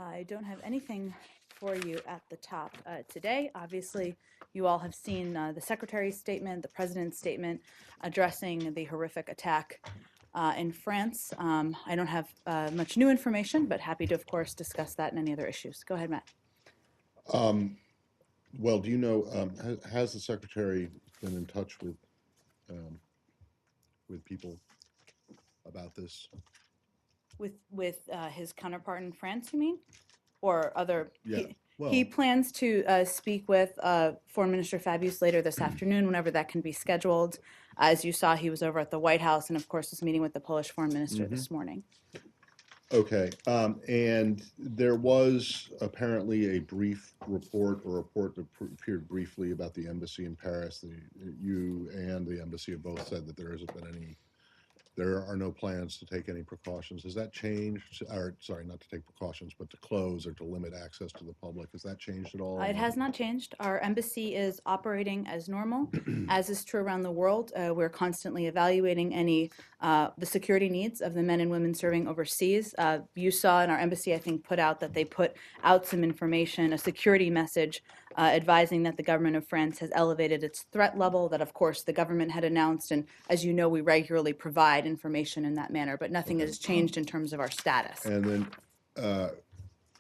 I don't have anything for you at the top today. Obviously, you all have seen the Secretary's statement, the President's statement addressing the horrific attack in France. I don't have much new information, but happy to, of course, discuss that and any other issues. Go ahead, Matt. Well, do you know, has the Secretary been in touch um, with people about this? With his counterpart in France, you mean? Or other? Yeah, He well, plans to speak with Foreign Minister Fabius later this afternoon, whenever that can be scheduled. As you saw, he was over at the White House and, of course, was meeting with the Polish Foreign Minister this morning. okay. And there was apparently a brief report or report that appeared briefly about the embassy in Paris. You and the embassy have both said that there are no plans to take any precautions. Has that changed? Or, sorry, not to take precautions, but to close or to limit access to the public. Has that changed at all? It has not changed. Our embassy is operating as normal, as is true around the world. We're constantly evaluating the security needs of the men and women serving overseas. You saw in our embassy, I think, put out that they put out some information, a security message advising that the government of France has elevated its threat level, that, of course, the government had announced. And as you know, we regularly provide information in that manner, but nothing has changed in terms of our status. And then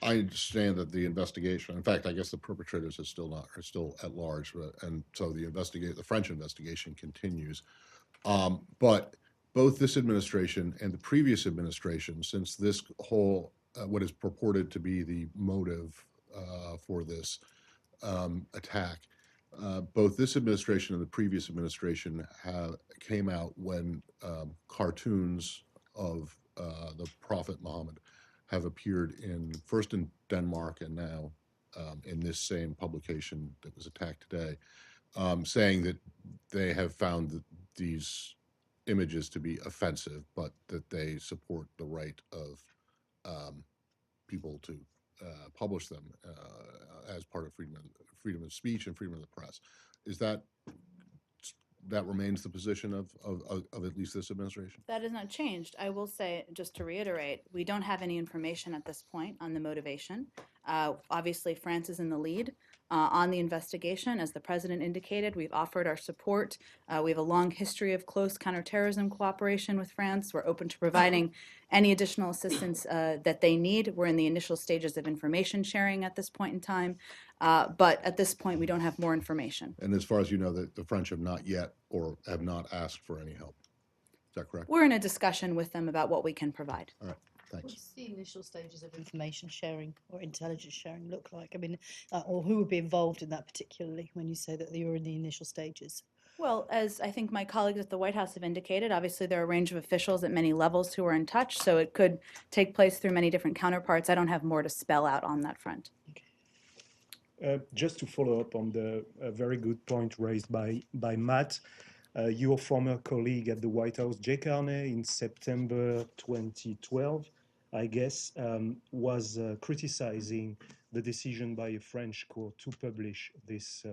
I understand that the investigation, in fact, I guess the perpetrators are still at large, and so the French investigation continues. But both this administration and the previous administration, since this whole, what is purported to be the motive for this attack, both this administration and the previous administration came out when cartoons of the Prophet Muhammad have appeared first in Denmark and now in this same publication that was attacked today, saying that they have found these images to be offensive, but that they support the right of people to publish them as part of freedom of speech and freedom of the press. Is that remains the position of at least this administration? That has not changed. I will say, just to reiterate, we don't have any information at this point on the motivation. Obviously, France is in the lead on the investigation. As the president indicated, we've offered our support. We have a long history of close counterterrorism cooperation with France. We're open to providing any additional assistance that they need. We're in the initial stages of information sharing at this point in time. But at this point, we don't have more information. And as far as you know, the French have not yet or have not asked for any help. Is that correct? We're in a discussion with them about what we can provide. All right. Thanks. What's the initial stages of information sharing or intelligence sharing look like? I mean, or who would be involved in that particularly when you say that you're in the initial stages? Well, as I think my colleagues at the White House have indicated, obviously there are a range of officials at many levels who are in touch, so it could take place through many different counterparts. I don't have more to spell out on that front. Just to follow up on the very good point raised by Matt, your former colleague at the White House, Jay Carney, in September 2012, I guess, was criticizing the decision by a French court to publish this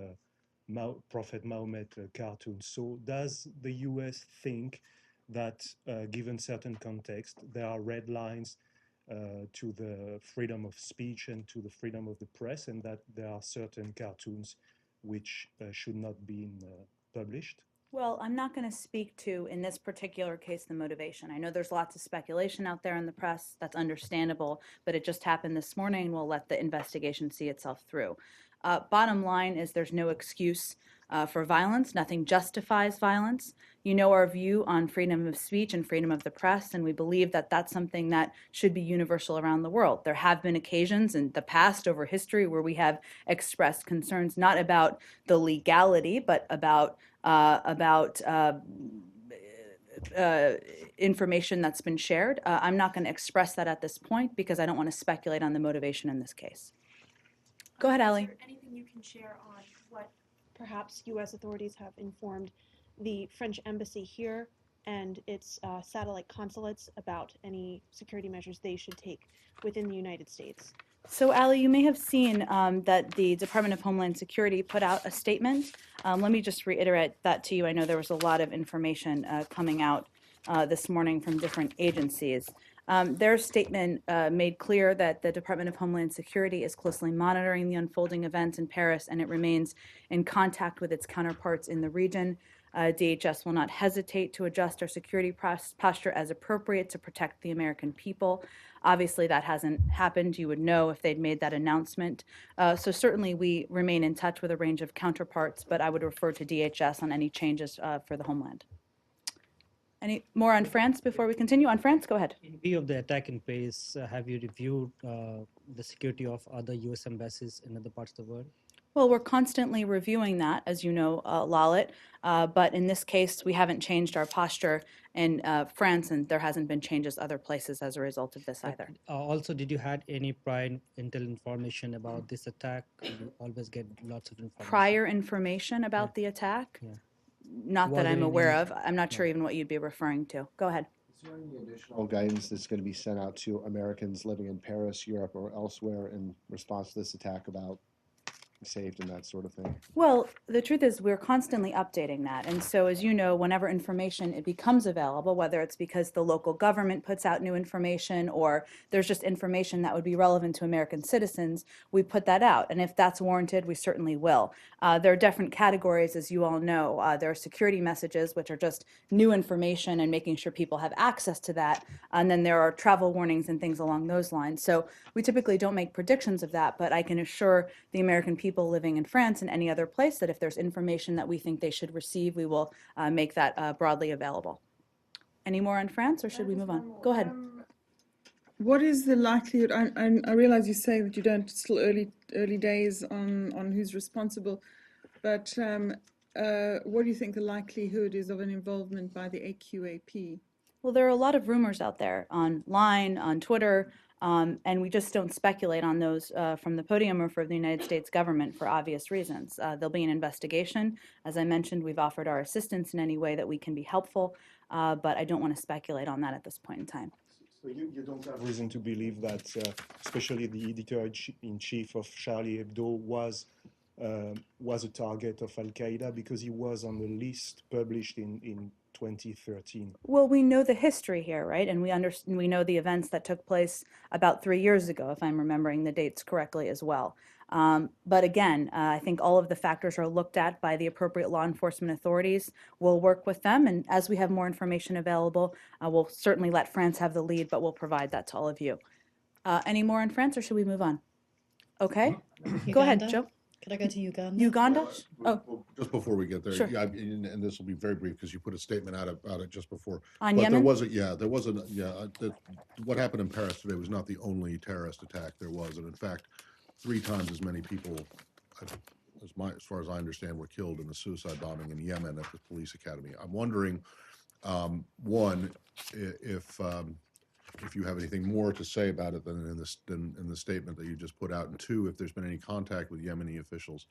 Prophet Muhammad cartoon. So does the US think that, given certain context, there are red lines to the freedom of speech and to the freedom of the press, and that there are certain cartoons which should not be published? Well, I'm not going to speak to, in this particular case, the motivation. I know there's lots of speculation out there in the press. That's understandable, but it just happened this morning, and we'll let the investigation see itself through. Bottom line is there's no excuse for violence. Nothing justifies violence. You know our view on freedom of speech and freedom of the press, and we believe that that's something that should be universal around the world. There have been occasions in the past over history where we have expressed concerns not about the legality, but about information that's been shared. I'm not going to express that at this point because I don't want to speculate on the motivation in this case. Go ahead, Allie. Is there anything you can share on what perhaps U.S. authorities have informed the French embassy here and its satellite consulates about any security measures they should take within the United States? So, Allie, you may have seen that the Department of Homeland Security put out a statement. Let me just reiterate that to you. I know there was a lot of information coming out this morning from different agencies. Their statement made clear that the Department of Homeland Security is closely monitoring the unfolding events in Paris, and it remains in contact with its counterparts in the region. DHS will not hesitate to adjust our security posture as appropriate to protect the American people. Obviously, that hasn't happened. You would know if they'd made that announcement. So certainly we remain in touch with a range of counterparts, but I would refer to DHS on any changes for the homeland. Any more on France before we continue? On France, go ahead. In view of the attack in Paris, have you reviewed the security of other U.S. embassies in other parts of the world? Well, we're constantly reviewing that, as you know, Lalit. But in this case, we haven't changed our posture in France, and there hasn't been changes other places as a result of this either. Also, did you had any prior intel information about this attack? You always get lots of information. Prior information about the attack? Yeah. Not Was that there I'm aware any- of. I'm not sure even what you'd be referring to. Go ahead. Is there any additional guidance that's going to be sent out to Americans living in Paris, Europe, or elsewhere in response to this attack about saved and that sort of thing? Well, the truth is we're constantly updating that. And so, as you know, whenever information it becomes available, whether it's because the local government puts out new information or there's just information that would be relevant to American citizens, we put that out. And if that's warranted, we certainly will. There are different categories, as you all know. There are security messages, which are just new information and making sure people have access to that. And then there are travel warnings and things along those lines. So we typically don't make predictions of that, but I can assure the American people living in France and any other place that if there's information that we think they should receive, we will make that broadly available. Any more on France, or should we move on? Go ahead. What is the likelihood? I realize you say that you don't, still early days on who's responsible, but what do you think the likelihood is of an involvement by the AQAP? Well, there are a lot of rumors out there online, on Twitter, and we just don't speculate on those from the podium or for the United States government for obvious reasons. There'll be an investigation. As I mentioned, we've offered our assistance in any way that we can be helpful, but I don't want to speculate on that at this point in time. So you don't have reason to believe that, especially the editor-in-chief of Charlie Hebdo was a target of Al-Qaeda because he was on the list published in 2013. Well, we know the history here, right? And we know the events that took place about 3 years ago, if I'm remembering the dates correctly as well. But again, I think all of the factors are looked at by the appropriate law enforcement authorities. We'll work with them, and as we have more information available, we'll certainly let France have the lead, but we'll provide that to all of you. Any more in France, or should we move on? Okay, go ahead, Uganda? Joe. Could I go to Uganda? Uganda? Oh, Well, just before we get there, Sure. yeah, and this will be very brief because you put a statement out about it just before. on But Yemen? what happened in Paris today was not the only terrorist attack there was, and in fact, 3 times as many people, as far as I understand, were killed in the suicide bombing in Yemen at the police academy. I'm wondering, one, if you have anything more to say about it than in the statement that you just put out, and 2, if there's been any contact with Yemeni officials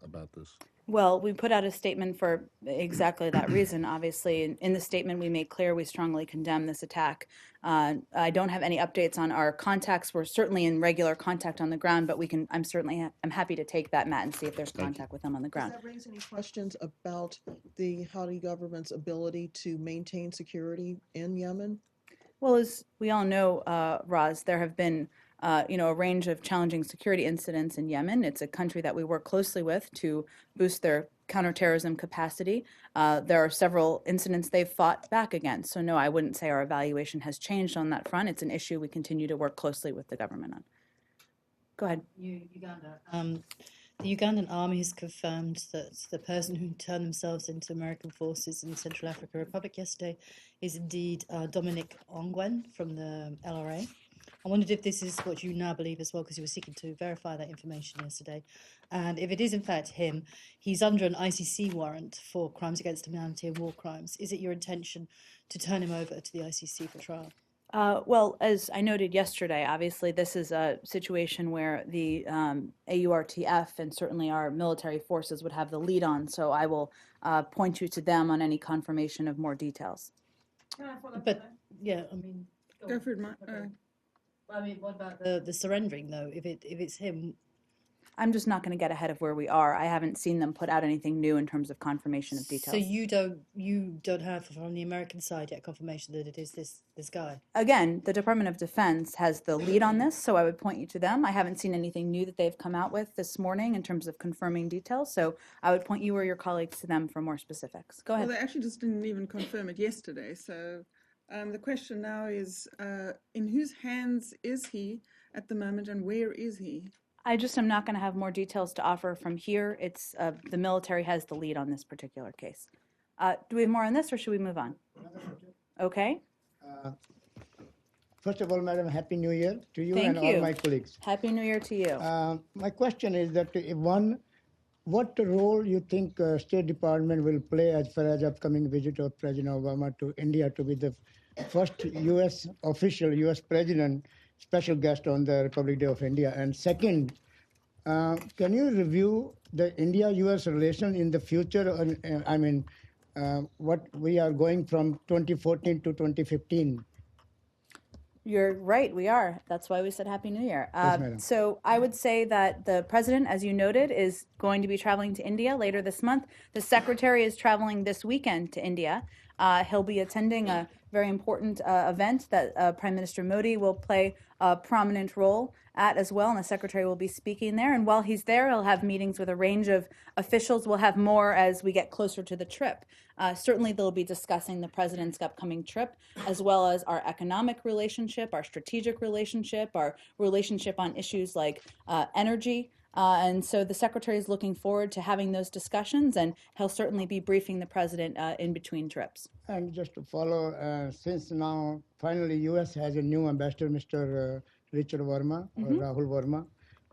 about this. Well, we put out a statement for exactly that reason, obviously. In the statement, we made clear we strongly condemn this attack. I don't have any updates on our contacts. We're certainly in regular contact on the ground, but I'm happy to take that, Matt, and see if there's contact with them on the Does ground. that raise any questions about the Houthi government's ability to maintain security in Yemen? Well, as we all know, Roz, there have been a range of challenging security incidents in Yemen. It's a country that we work closely with to boost their counterterrorism capacity. There are several incidents they've fought back against. So no, I wouldn't say our evaluation has changed on that front. It's an issue we continue to work closely with the government on. Go ahead. Uganda. The Ugandan army has confirmed that the person who turned themselves into American forces in the Central African Republic yesterday is indeed Dominic Ongwen from the LRA. I wondered if this is what you now believe as well, because you were seeking to verify that information yesterday. And if it is in fact him, he's under an ICC warrant for crimes against humanity and war crimes. Is it your intention to turn him over to the ICC for trial? Well, as I noted yesterday, obviously this is a situation where the AURTF and certainly our military forces would have the lead on, so I will point you to them on any confirmation of more details. But yeah, I mean, Go for it, I mean, what about the surrendering though? If it's him, I'm just not going to get ahead of where we are. I haven't seen them put out anything new in terms of confirmation of So details. you don't have from the American side yet confirmation that it is this guy. Again, the Department of Defense has the lead on this, so I would point you to them. I haven't seen anything new that they've come out with this morning in terms of confirming details, so I would point you or your colleagues to them for more specifics. Go Well, ahead. they actually just didn't even confirm it yesterday. So the question now is, in whose hands is he at the moment, and where is he? I just am not going to have more details to offer from here. It's the military has the lead on this particular case. Do we have more on this, or should we move on? Okay. First of all, Madam, Happy New Year to you Thank and you. all my colleagues. Happy New Year to you. My question is that what role you think State Department will play as far as upcoming visit of President Obama to India to be the first U.S. official, U.S. President, special guest on the Republic Day of India? And second, can you review the India-U.S. relation in the future? What we are going from 2014 to 2015. You're right, we are. That's why we said Happy New Year. madam. So I would say that the president, as you noted, is going to be traveling to India later this month. The secretary is traveling this weekend to India. He'll be attending a very important event that Prime Minister Modi will play a prominent role at as well, and the secretary will be speaking there. And while he's there, he'll have meetings with a range of officials. We'll have more as we get closer to the trip. Certainly, they'll be discussing the president's upcoming trip, as well as our economic relationship, our strategic relationship, our relationship on issues like energy. And so the secretary is looking forward to having those discussions, and he'll certainly be briefing the president in between trips. And just to follow, since now finally U.S. has a new ambassador, Mr. Richard Verma, or Rahul Verma,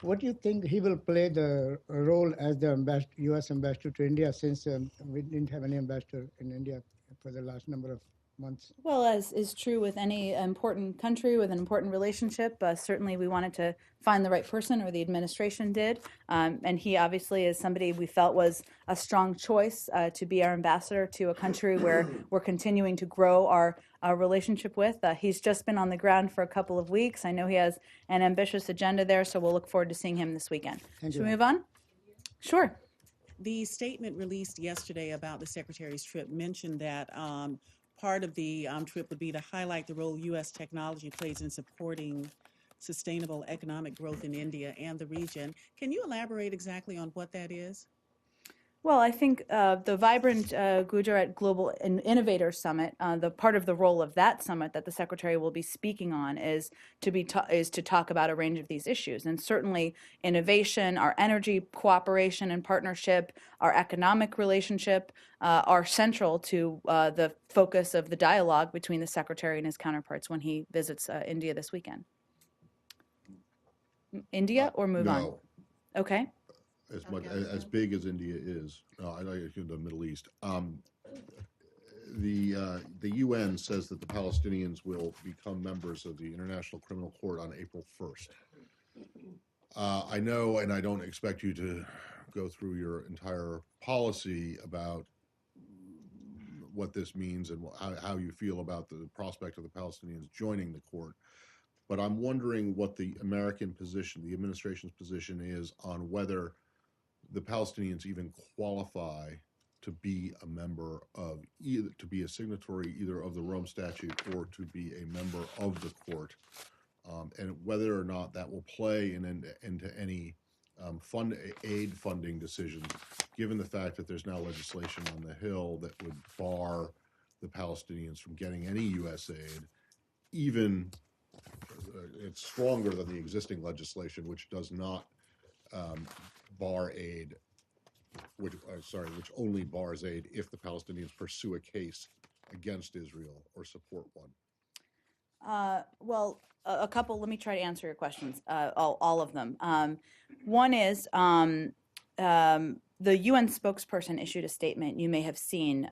what do you think he will play the role as the U.S. ambassador to India, since we didn't have any ambassador in India for the last number of months? Well, as is true with any important country with an important relationship, certainly we wanted to find the right person, or the administration did. And he obviously is somebody we felt was a strong choice to be our ambassador to a country where we're continuing to grow our relationship with. He's just been on the ground for a couple of weeks. I know he has an ambitious agenda there, so we'll look forward to seeing him this weekend. Thank Should you. we move on? Sure. The statement released yesterday about the Secretary's trip mentioned that part of the trip would be to highlight the role U.S. technology plays in supporting sustainable economic growth in India and the region. Can you elaborate exactly on what that is? Well, I think the Vibrant Gujarat Global Innovator Summit, the part of the role of that summit that the Secretary will be speaking on is to talk about a range of these issues. And certainly innovation, our energy cooperation and partnership, our economic relationship are central to the focus of the dialogue between the Secretary and his counterparts when he visits India this weekend. India or move on? No, Okay. as big as India is, I know you're in the Middle East. The UN says that the Palestinians will become members of the International Criminal Court on April 1st. I know, and I don't expect you to go through your entire policy about what this means and how you feel about the prospect of the Palestinians joining the court. But I'm wondering what the American position, the administration's position is on whether the Palestinians even qualify to be a member of either, to be a signatory either of the Rome Statute or to be a member of the court, and whether or not that will play into any aid funding decisions, given the fact that there's now legislation on the Hill that would bar the Palestinians from getting any U.S. aid, even it's stronger than the existing legislation, which does not bar aid, which only bars aid if the Palestinians pursue a case against Israel or support one. Well, a couple. Let me try to answer your questions. All of them. One is the UN spokesperson issued a statement you may have seen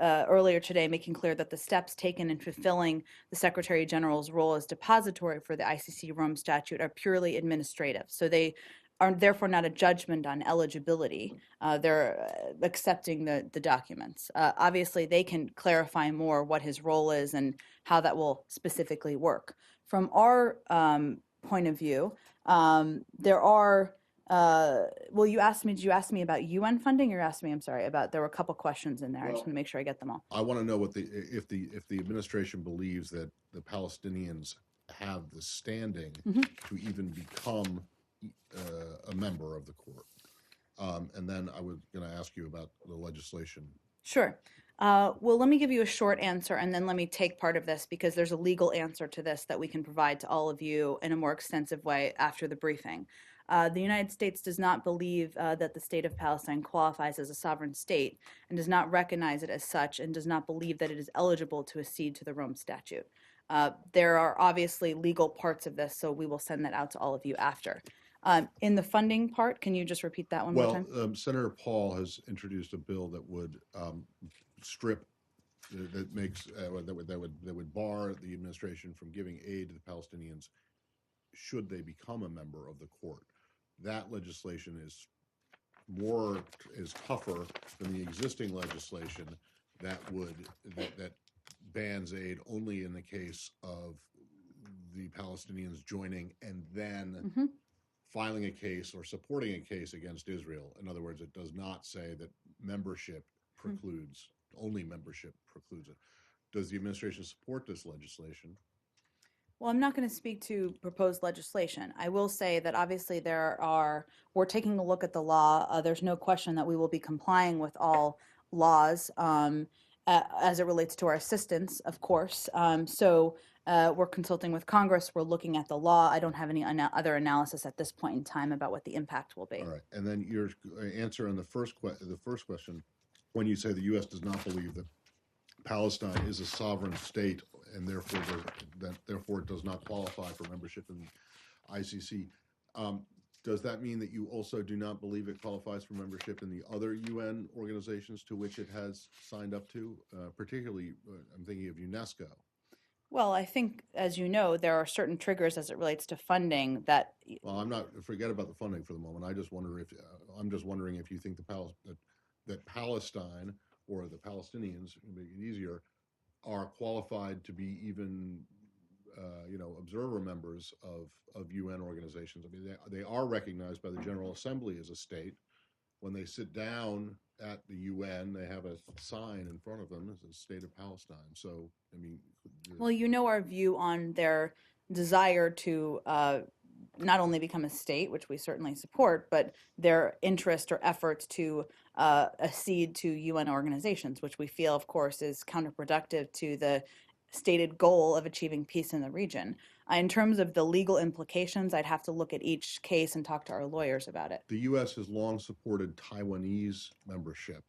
earlier today, making clear that the steps taken in fulfilling the Secretary General's role as depository for the ICC Rome Statute are purely administrative. So they are therefore not a judgment on eligibility. They're accepting the documents. Obviously, they can clarify more what his role is and how that will specifically work. From our point of view, there are Well, did you ask me about UN funding, or you asked me, I'm sorry, there were a couple questions in there. I just Well, want to make sure I get them all. I want to know if the administration believes that the Palestinians have the standing to even become a member of the court. And then I was going to ask you about the legislation. Sure. Well, let me give you a short answer, and then let me take part of this because there's a legal answer to this that we can provide to all of you in a more extensive way after the briefing. The United States does not believe that the state of Palestine qualifies as a sovereign state and does not recognize it as such and does not believe that it is eligible to accede to the Rome Statute. There are obviously legal parts of this, so we will send that out to all of you after. In the funding part, can you just repeat that one more time? Senator Paul has introduced a bill that would strip that makes that would bar the administration from giving aid to the Palestinians should they become a member of the court. That legislation is tougher than the existing legislation that bans aid only in the case of the Palestinians joining and then filing a case or supporting a case against Israel. In other words, it does not say that membership precludes, only membership precludes it. Does the administration support this legislation? Well, I'm not going to speak to proposed legislation. I will say that obviously we're taking a look at the law. There's no question that we will be complying with all laws as it relates to our assistance, of course. We're consulting with Congress. We're looking at the law. I don't have any other analysis at this point in time about what the impact will be. All right. And then your answer on the first question, when you say the U.S. does not believe that Palestine is a sovereign state and therefore it does not qualify for membership in the ICC, does that mean that you also do not believe it qualifies for membership in the other UN organizations to which it has signed up to? Particularly, I'm thinking of UNESCO. Well, I think, as you know, there are certain triggers as it relates to funding that. Well, forget about the funding for the moment. I'm just wondering if you think that Palestine or the Palestinians, to make it easier, are qualified to be even, observer members of UN organizations. I mean, they are recognized by the General Assembly as a state. When they sit down at the UN, they have a sign in front of them as the state of Palestine. So, I mean, well, you know our view on their desire to not only become a state, which we certainly support, but their interest or efforts to accede to UN organizations, which we feel, of course, is counterproductive to the stated goal of achieving peace in the region. In terms of the legal implications, I'd have to look at each case and talk to our lawyers about it. The U.S. has long supported Taiwanese membership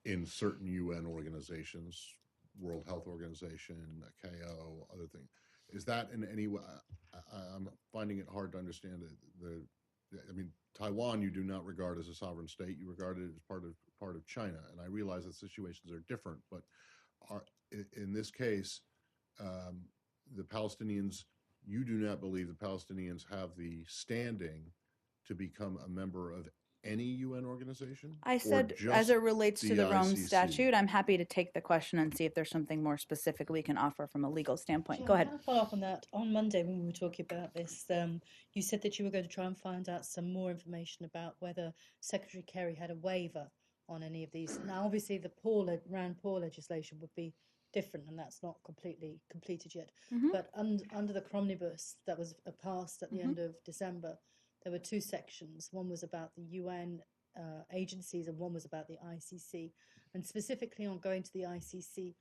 in certain UN organizations, World Health Organization, KO, other things. Is that in any way? I'm finding it hard to understand. I mean, Taiwan you do not regard as a sovereign state. You regard it as part of China, and I realize that situations are different. But in this case, the Palestinians, you do not believe the Palestinians have the standing to become a member of any UN organization? I said, as it relates to the Rome Statute, I'm happy to take the question and see if there's something more specific we can offer from a legal standpoint. Go ahead. Can I follow up on that? On Monday, when we were talking about this, you said that you were going to try and find out some more information about whether Secretary Kerry had a waiver on any of these. Now, obviously, the Rand Paul legislation would be different, and that's not completely completed yet. But under the Cromnibus that was passed at the end of December, there were two sections. One was about the UN agencies and one was about the ICC. And specifically on going to the ICC,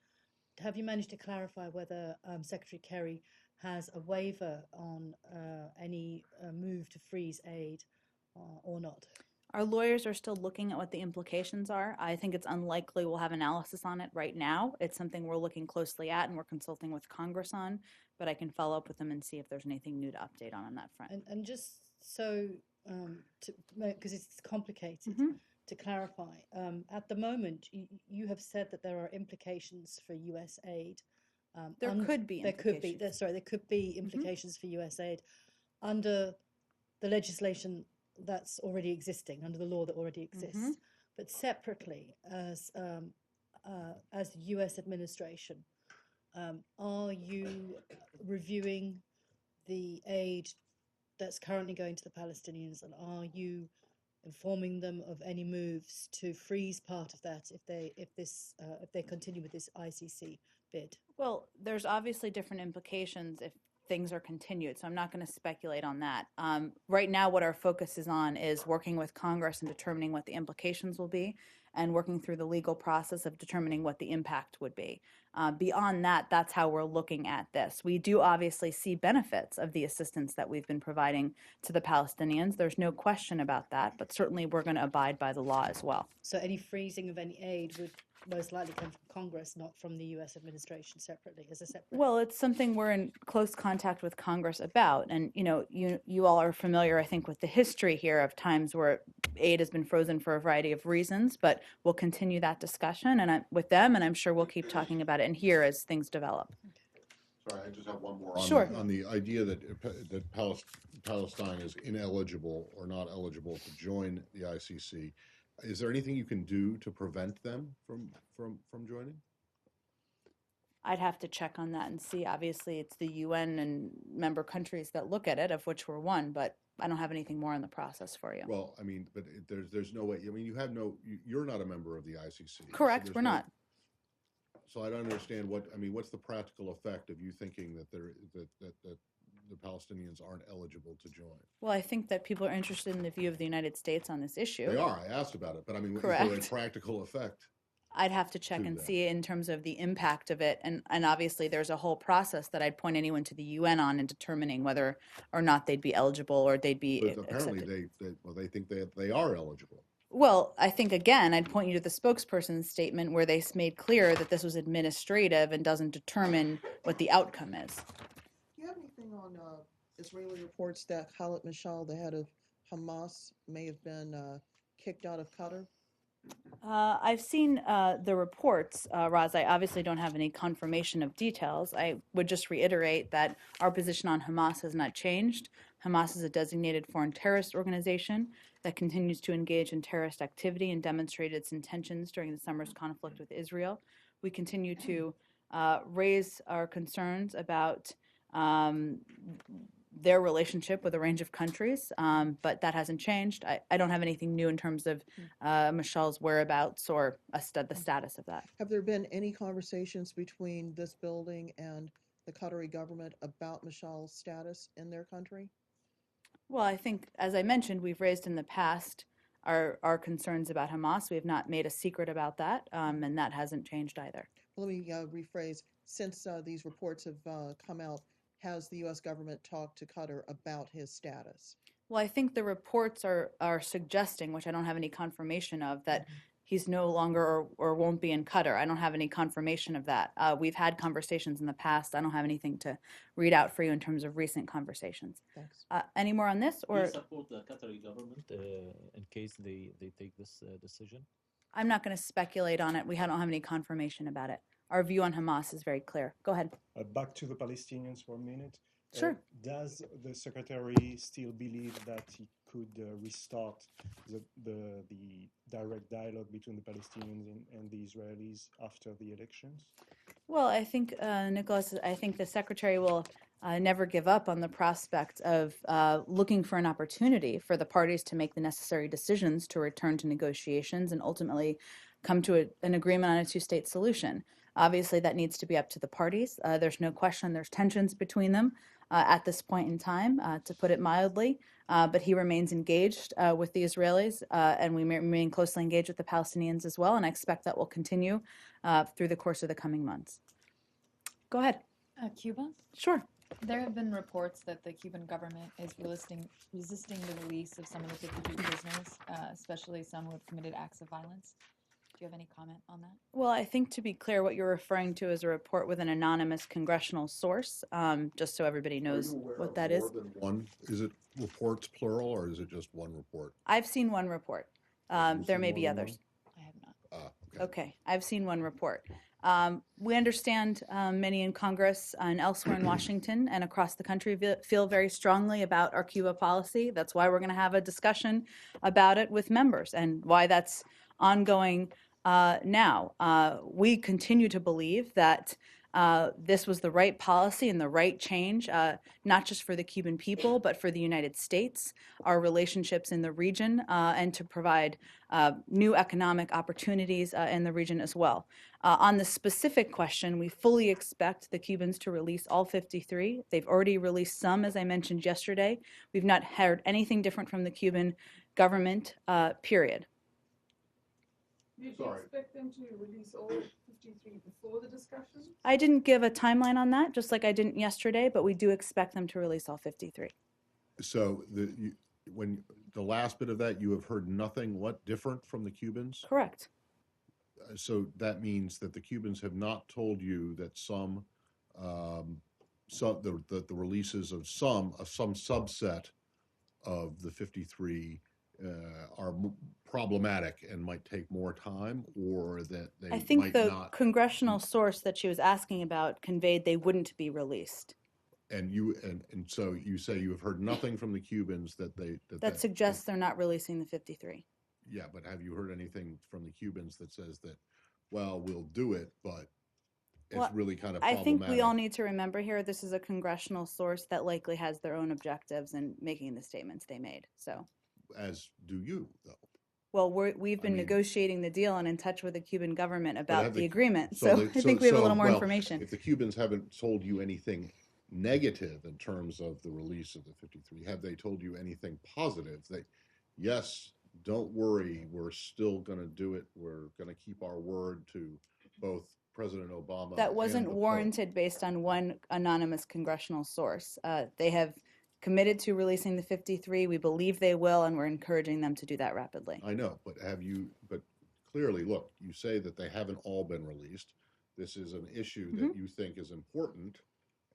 have you managed to clarify whether Secretary Kerry has a waiver on any move to freeze aid or not? Our lawyers are still looking at what the implications are. I think it's unlikely we'll have analysis on it right now. It's something we're looking closely at and we're consulting with Congress on, but I can follow up with them and see if there's anything new to update on that front. And just so, because it's complicated, to clarify, at the moment, you have said that there are implications for U.S. aid. There could be implications. There could be implications for U.S. aid under the legislation that's already existing, under the law that already exists. But separately, as the U.S. administration, are you reviewing the aid that's currently going to the Palestinians, and are you informing them of any moves to freeze part of that if they continue with this ICC bid? Well, there's obviously different implications if things are continued, so I'm not going to speculate on that. Right now, what our focus is on is working with Congress and determining what the implications will be, and working through the legal process of determining what the impact would be. Beyond that, that's how we're looking at this. We do obviously see benefits of the assistance that we've been providing to the Palestinians. There's no question about that, but certainly we're going to abide by the law as well. So any freezing of any aid would most likely come from Congress, not from the U.S. administration separately, as a separate. Well, it's something we're in close contact with Congress about. And, you all are familiar, I think, with the history here of times where aid has been frozen for a variety of reasons, but we'll continue that discussion with them, and I'm sure we'll keep talking about it in here as things develop. Sorry, I just have one more on, Sure. on the idea that Palestine is ineligible or not eligible to join the ICC. Is there anything you can do to prevent them from joining? I'd have to check on that and see. Obviously, it's the UN and member countries that look at it, of which we're one, but I don't have anything more in the process for you. Well, I mean, but there's no way. I mean, you're not a member of the ICC. Correct, so we're no- not. So I don't understand what's the practical effect of you thinking that the Palestinians aren't eligible to join? Well, I think that people are interested in the view of the United States on this issue. They are. I asked about it, but I mean, is there Correct. a practical effect? I'd have to check To and that. see in terms of the impact of it. And obviously, there's a whole process that I'd point anyone to the UN on in determining whether or not they'd be eligible or they'd be But apparently, accepted. they think they are eligible. Well, I think, again, I'd point you to the spokesperson's statement where they made clear that this was administrative and doesn't determine what the outcome is. Do you have anything on Israeli reports that Khalid Mashal, the head of Hamas, may have been kicked out of Qatar? I've seen the reports, Raz. I obviously don't have any confirmation of details. I would just reiterate that our position on Hamas has not changed. Hamas is a designated foreign terrorist organization that continues to engage in terrorist activity and demonstrated its intentions during the summer's conflict with Israel. We continue to raise our concerns about their relationship with a range of countries, but that hasn't changed. I don't have anything new in terms of Michelle's whereabouts or the status of that. Have there been any conversations between this building and the Qatari government about Mashal's status in their country? Well, I think, as I mentioned, we've raised in the past our concerns about Hamas. We have not made a secret about that, and that hasn't changed either. Let me rephrase. Since these reports have come out, has the U.S. government talked to Qatar about his status? Well, I think the reports are suggesting, which I don't have any confirmation of, that he's no longer or won't be in Qatar. I don't have any confirmation of that. We've had conversations in the past. I don't have anything to read out for you in terms of recent conversations. Thanks. Any more on this? Do Or you support the Qatari government in case they take this decision? I'm not going to speculate on it. We don't have any confirmation about it. Our view on Hamas is very clear. Go ahead. Back to the Palestinians for a minute. Sure. Does the secretary still believe that he could restart the direct dialogue between the Palestinians and the Israelis after the elections? Well, I think, Nicholas, I think the secretary will never give up on the prospect of looking for an opportunity for the parties to make the necessary decisions to return to negotiations and ultimately come to an agreement on a two-state solution. Obviously, that needs to be up to the parties. There's no question there's tensions between them at this point in time, to put it mildly. But he remains engaged with the Israelis, and we remain closely engaged with the Palestinians as well, and I expect that will continue through the course of the coming months. Go ahead. Cuba? Sure. There have been reports that the Cuban government is resisting the release of some of the 52 prisoners, especially some who have committed acts of violence. Do you have any comment on that? Well, I think to be clear, what you're referring to is a report with an anonymous congressional source, just so everybody knows what that is. More than one? Is it reports plural, or is it just one report? I've seen one report. There may be others. I have not. Okay, I've seen one report. We understand many in Congress and elsewhere in Washington and across the country feel very strongly about our Cuba policy. That's why we're going to have a discussion about it with members and why that's ongoing now. We continue to believe that This was the right policy and the right change, not just for the Cuban people, but for the United States, our relationships in the region, and to provide new economic opportunities in the region as well. On the specific question, we fully expect the Cubans to release all 53. They've already released some, as I mentioned yesterday. We've not heard anything different from the Cuban government, period. Do you expect them to release all 53 before the discussions? I didn't give a timeline on that, just like I didn't yesterday, but we do expect them to release all 53. So when the last bit of that, you have heard nothing, what, different from the Cubans? Correct. So that means that the Cubans have not told you that the releases of some subset of the 53 are problematic and might take more time, or that they I think might the not. congressional source that she was asking about conveyed they wouldn't be released. And so you say you have heard nothing from the Cubans That suggests they're not releasing the 53. Yeah, but have you heard anything from the Cubans that says that, well, we'll do it, but it's Well, really kind of I problematic? think we all need to remember here, this is a congressional source that likely has their own objectives in making the statements they made. So, As do you, though. well, we've been mean- negotiating the deal and in touch with the Cuban government But about have the agreement. So they- I think we have a little more well, information. If the Cubans haven't told you anything negative in terms of the release of the 53, have they told you anything positive? That, yes, don't worry, we're still going to do it. We're going to keep our word to both President Obama. That and wasn't the Pope. warranted based on one anonymous congressional source. They have committed to releasing the 53. We believe they will, and we're encouraging them to do that rapidly. I know, but but clearly, look, you say that they haven't all been released. This is an issue Mm-hmm. that you think is important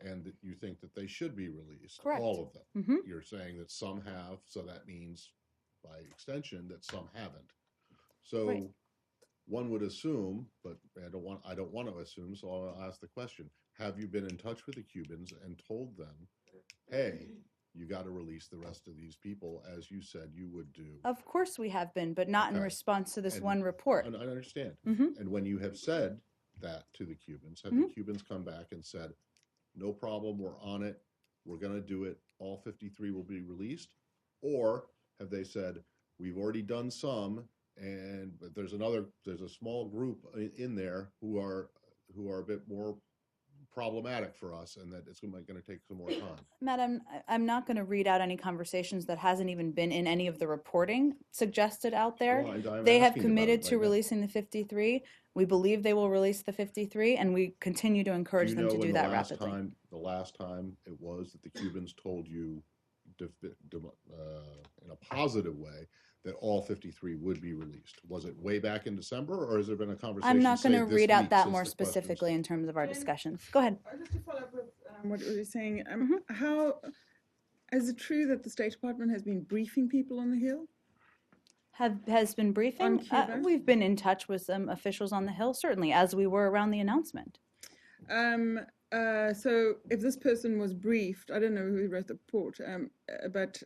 and that you think that they should be released. Correct. All of them. Mhm. You're saying that some have, so that means by extension that some haven't. So Right. one would assume, but I don't want to assume, so I'll ask the question. Have you been in touch with the Cubans and told them, hey, you got to release the rest of these people as you said you would do? Of course we have been, but not in Okay. response to this And- one report. And I understand. Mhm. And when you have said that to the Cubans, have Mm-hmm. the Cubans come back and said, no problem, we're on it, we're going to do it, all 53 will be released? Or have they said, we've already done some, but there's a small group in there who are a bit more problematic for us, and that it's going to take some more time? Madam, I'm not going to read out any conversations that hasn't even been in any of the reporting suggested out there. Well, I'm They have asking about committed it to right now. releasing the 53. We believe they will release the 53, and we continue to encourage Do you them know to when do the that last rapidly. time, the last time it was that the Cubans told you in a positive way that all 53 would be released? Was it way back in December, or has there been a conversation? I'm not going say, to this read out week that since more the questions- specifically in terms of our discussions. Go ahead. Just to follow up with what you were saying, Mm-hmm. how is it true that the State Department has been briefing people on the Hill? Has been briefing. Cuba? We've been in touch with some officials on the Hill, certainly, as we were around the announcement. So if this person was briefed, I don't know who wrote the report, but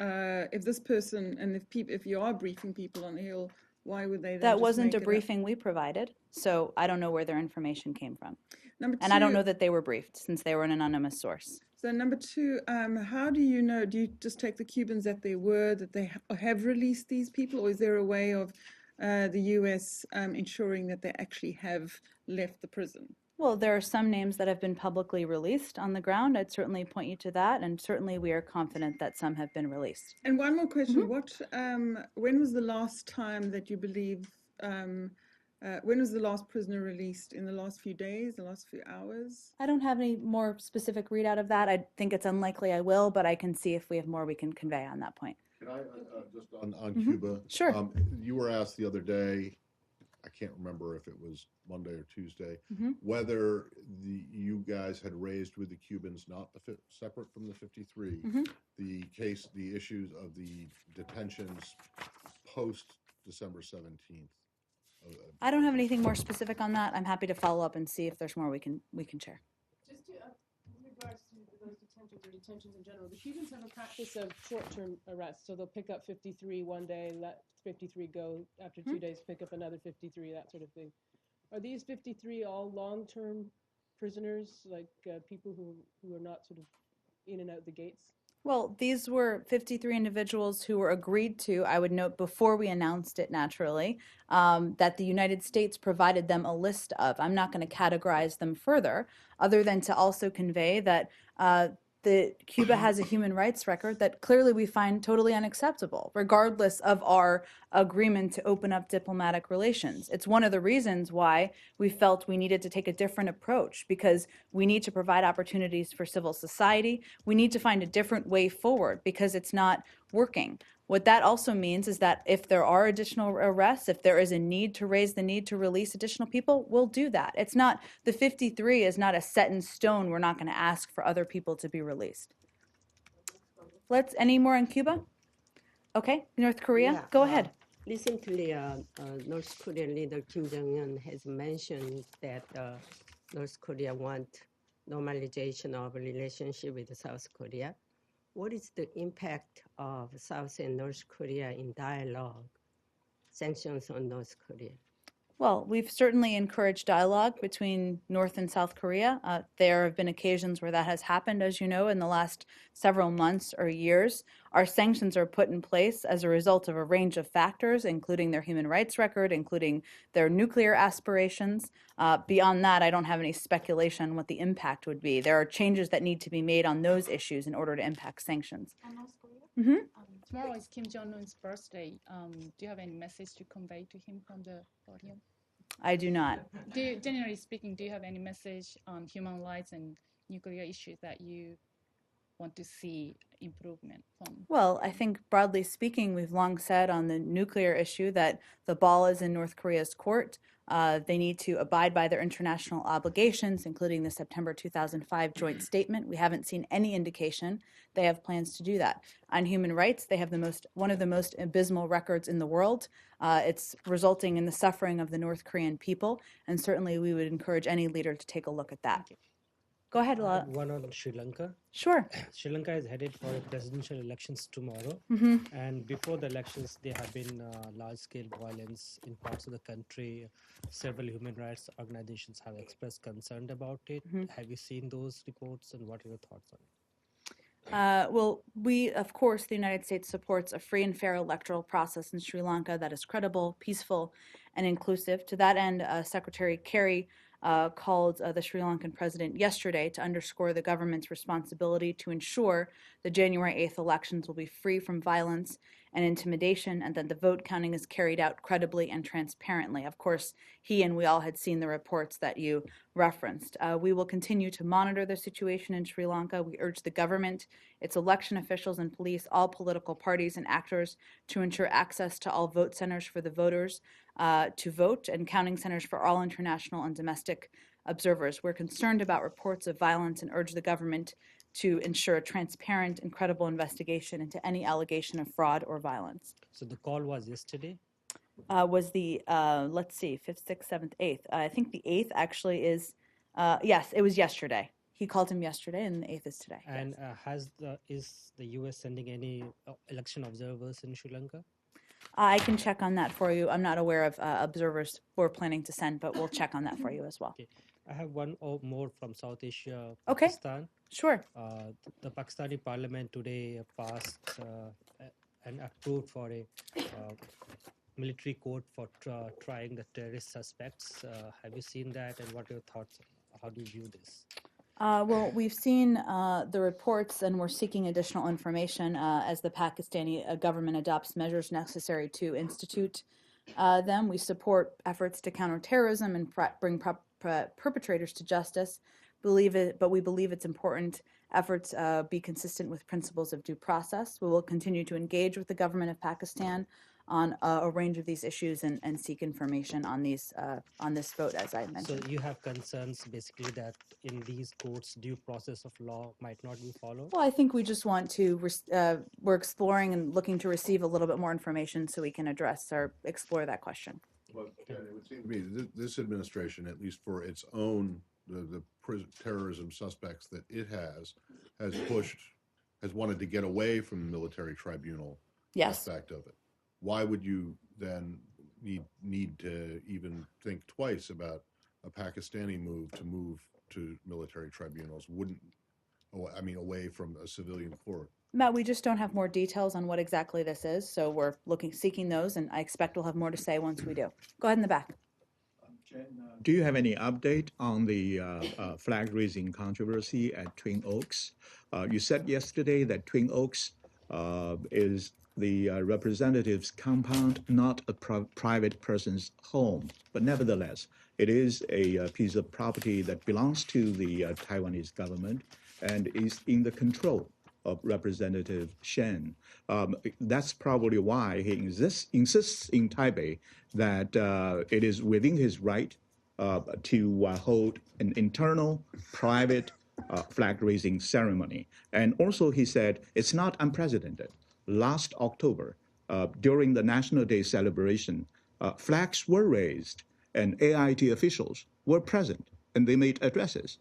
if this person and if you are briefing people on the Hill, why would they then That just wasn't make a it up? briefing we provided, so I don't know where their information came from. Number And I don't two- know that they were briefed, since they were an anonymous source. So number two, how do you know? Do you just take the Cubans at their word that they have released these people, or is there a way of the U.S. Ensuring that they actually have left the prison? Well, there are some names that have been publicly released on the ground. I'd certainly point you to that, and certainly we are confident that some have been released. And one more question: Mm-hmm. when was the last time that you believe? When was the last prisoner released? In the last few days, the last few hours? I don't have any more specific readout of that. I think it's unlikely I will, but I can see if we have more we can convey on that point. Can I just on Mhm. Cuba? Sure. You were asked the other day, I can't remember if it was Monday or Tuesday, Mhm. whether you guys had raised with the Cubans, not separate from the 53, Mhm. the issues of the detentions post December 17th. I don't have anything more specific on that. I'm happy to follow up and see if there's more we can share. Just to, with regards to those detentions or detentions in general, the Cubans have a practice of short-term arrests. So they'll pick up 53 one day, let 53 go. After 2 days, pick up another 53, that sort of thing. Are these 53 all long-term prisoners, like people who are not sort of in and out the gates? Well, these were 53 individuals who were agreed to, I would note before we announced it naturally, that the United States provided them a list of. I'm not going to categorize them further, other than to also convey that Cuba has a human rights record that clearly we find totally unacceptable, regardless of our agreement to open up diplomatic relations. It's one of the reasons why we felt we needed to take a different approach, because we need to provide opportunities for civil society. We need to find a different way forward because it's not working. What that also means is that if there are additional arrests, if there is a need to raise the need to release additional people, we'll do that. It's not, the 53 is not a set in stone. We're not going to ask for other people to be released. Any more in Cuba? Okay, North Korea, Yeah, go ahead. Recently, North Korean leader Kim Jong-un has mentioned that North Korea want normalization of relationship with South Korea. What is the impact of South and North Korea in dialogue, sanctions on North Korea? Well, we've certainly encouraged dialogue between North and South Korea. There have been occasions where that has happened, as you know, in the last several months or years. Our sanctions are put in place as a result of a range of factors, including their human rights record, including their nuclear aspirations. Beyond that, I don't have any speculation on what the impact would be. There are changes that need to be made on those issues in order to impact sanctions. On North Korea? Mm-hmm. Tomorrow is Kim Jong-un's birthday. Do you have any message to convey to him from the podium? I do not. Generally speaking, do you have any message on human rights and nuclear issues that you want to see improvement from? Well, I think broadly speaking, we've long said on the nuclear issue that the ball is in North Korea's court. They need to abide by their international obligations, including the September 2005 joint statement. We haven't seen any indication they have plans to do that. On human rights, they have one of the most abysmal records in the world. It's resulting in the suffering of the North Korean people, and certainly we would encourage any leader to take a look at that. Go ahead, Lala. One on Sri Lanka. Sure. Sri Lanka is headed for presidential elections tomorrow. Mm-hmm. And before the elections, there have been large-scale violence in parts of the country. Several human rights organizations have expressed concern about it. Mm-hmm. Have you seen those reports, and what are your thoughts on it? Well, of course, the United States supports a free and fair electoral process in Sri Lanka that is credible, peaceful, and inclusive. To that end, Secretary Kerry called the Sri Lankan president yesterday to underscore the government's responsibility to ensure the January 8th elections will be free from violence and intimidation, and that the vote counting is carried out credibly and transparently. Of course, he and we all had seen the reports that you referenced. We will continue to monitor the situation in Sri Lanka. We urge the government, its election officials and police, all political parties and actors to ensure access to all vote centers for the voters to vote, and counting centers for all international and domestic observers. We're concerned about reports of violence and urge the government to ensure a transparent and credible investigation into any allegation of fraud or violence. So the call was yesterday? Was the, let's see, 5th, 6th, 7th, 8th. I think the 8th actually is, yes, it was yesterday. He called him yesterday, and the 8th is today. And is the U.S. sending any election observers in Sri Lanka? I can check on that for you. I'm not aware of observers we're planning to send, but we'll check on that for you as well. Okay. I have one more from South Asia, Okay. Pakistan. Sure. The Pakistani parliament today passed and approved for a military court for trying the terrorist suspects. Have you seen that, and what are your thoughts? How do you view this? Well, we've seen the reports, and we're seeking additional information as the Pakistani government adopts measures necessary to institute them. We support efforts to counter terrorism and bring perpetrators to justice. But we believe it's important efforts be consistent with principles of due process. We will continue to engage with the government of Pakistan on a range of these issues and seek information on these on this vote, as I mentioned. So you have concerns basically that in these courts, due process of law might not be followed? Well, I think we just want to, we're exploring and looking to receive a little bit more information so we can address or explore that question. Well, it would seem to me that this administration, at least for its own, the terrorism suspects that it has wanted to get away from the military tribunal aspect of it. Why would you then need to even think twice about a Pakistani move to move to military tribunals wouldn't, I mean, away from a civilian court. Matt, we just don't have more details on what exactly this is, so we're seeking those, and I expect we'll have more to say once we do. Go ahead in the back. Do you have any update on the flag raising controversy at Twin Oaks? You said yesterday that Twin Oaks is the representative's compound, not a private person's home. But nevertheless, it is a piece of property that belongs to the Taiwanese government and is in the control of Representative Shen. That's probably why he insists in Taipei that it is within his right to hold an internal private flag-raising ceremony. And also he said it's not unprecedented. Last October, during the National Day celebration, flags were raised and AIT officials were present and they made addresses.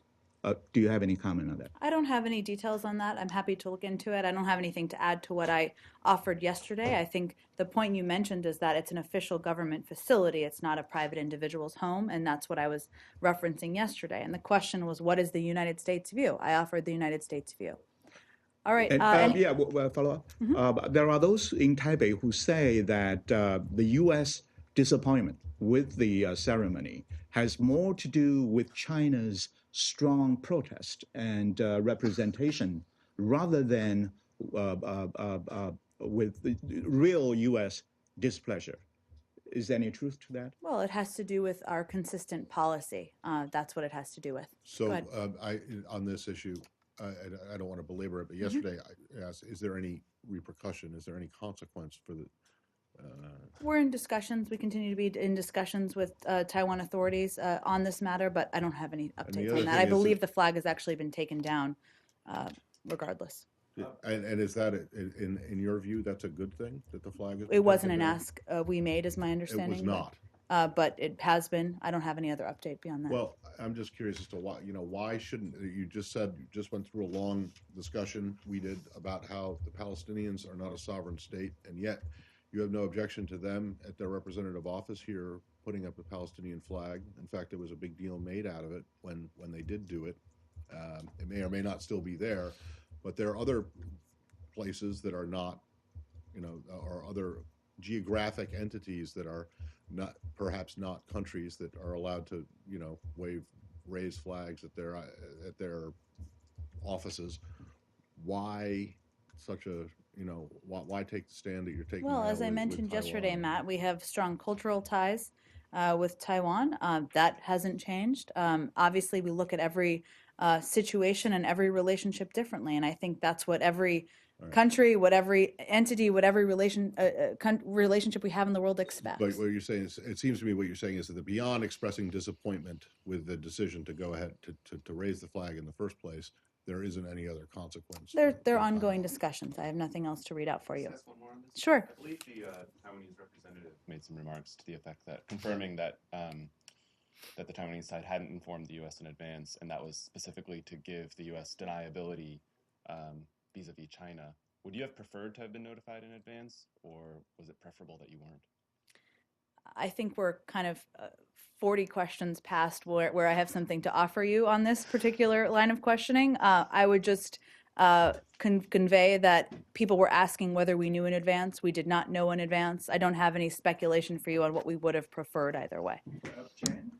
Do you have any comment on that? I don't have any details on that. I'm happy to look into it. I don't have anything to add to what I offered yesterday. I think the point you mentioned is that it's an official government facility. It's not a private individual's home, and that's what I was referencing yesterday. And the question was, what is the United States view? I offered the United States view. All right. Yeah, follow up. Mm-hmm. There are those in Taipei who say that the U.S. disappointment with the ceremony has more to do with China's strong protest and representation rather than with the real U.S. displeasure. Is there any truth to that? Well, it has to do with our consistent policy. That's what it has to do with. So on this issue, I don't want to belabor it, but yesterday I asked, is there any repercussion? Is there any consequence for the? We're in discussions. We continue to be in discussions with Taiwan authorities on this matter, but I don't have any updates on that. I believe the flag has actually been taken down regardless. And is that, in your view, that's a good thing that the flag is? It wasn't an ask we made, is my understanding. It was not. But it has been. I don't have any other update beyond that. Well, I'm just curious as to why, why shouldn't, you just went through a long discussion we did about how the Palestinians are not a sovereign state, and yet you have no objection to them at their representative office here putting up a Palestinian flag. In fact, there was a big deal made out of it when they did do it. It may or may not still be there, but there are other places that are not, or other geographic entities that are not, perhaps not countries that are allowed to, raise flags at their offices. Why such a, why take the stand that you're taking? Well, as I mentioned yesterday, Matt, we have strong cultural ties with Taiwan. That hasn't changed. Obviously, we look at every situation and every relationship differently, and I think that's what every country, what every entity, what every relationship we have in the world expects. But what you're saying is, it seems to me what you're saying is that beyond expressing disappointment with the decision to go ahead to raise the flag in the first place, there isn't any other consequence. They're ongoing discussions. I have nothing else to read out for you. Sure. I believe the Taiwanese representative made some remarks to the effect that confirming that that the Taiwanese side hadn't informed the U.S. in advance, and that was specifically to give the U.S. deniability vis-a-vis China. Would you have preferred to have been notified in advance, or was it preferable that you weren't? I think we're kind of 40 questions past where I have something to offer you on this particular line of questioning. I would just convey that people were asking whether we knew in advance. We did not know in advance. I don't have any speculation for you on what we would have preferred either way.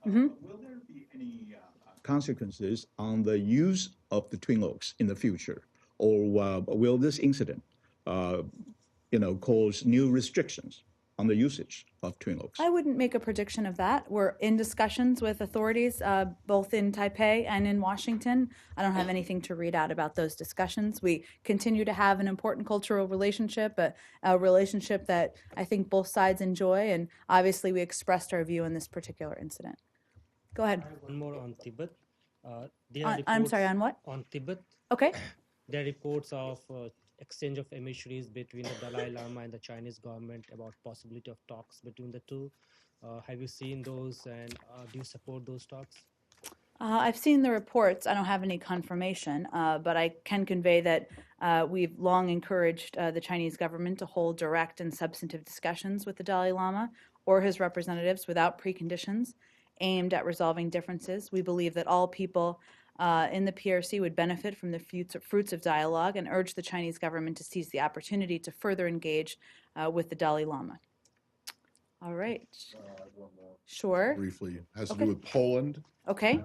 Will there be any consequences on the use of the Twin Oaks in the future, or will this incident, cause new restrictions on the usage of Twin Oaks? I wouldn't make a prediction of that. We're in discussions with authorities, both in Taipei and in Washington. I don't have anything to read out about those discussions. We continue to have an important cultural relationship, a relationship that I think both sides enjoy, and obviously we expressed our view in this particular incident. Go ahead. One more on Tibet. I'm sorry, on what? On Tibet. Okay. There are reports of exchange of emissaries between the Dalai Lama and the Chinese government about possibility of talks between the two. Have you seen those, and do you support those talks? I've seen the reports. I don't have any confirmation, but I can convey that we've long encouraged the Chinese government to hold direct and substantive discussions with the Dalai Lama or his representatives without preconditions. aimed at resolving differences. We believe that all people in the PRC would benefit from the fruits of dialogue and urge the Chinese government to seize the opportunity to further engage with the Dalai Lama. All right. One more. Sure. Briefly, has to Okay. do with Poland. Okay.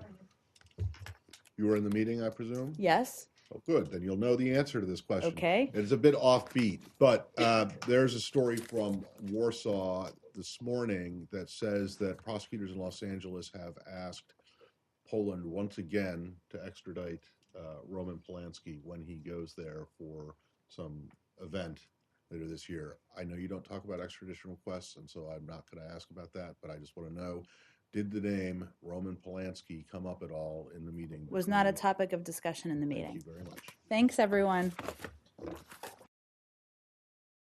You were in the meeting, I presume? Yes. Oh, good. Then you'll know the answer to this question. Okay. It's a bit offbeat, but there's a story from Warsaw this morning that says that prosecutors in Los Angeles have asked Poland once again to extradite Roman Polanski when he goes there for some event later this year. I know you don't talk about extradition requests, and so I'm not going to ask about that, but I just want to know, did the name Roman Polanski come up at all in the meeting? Was not a topic of discussion in the meeting. Thank you very much. Thanks, everyone.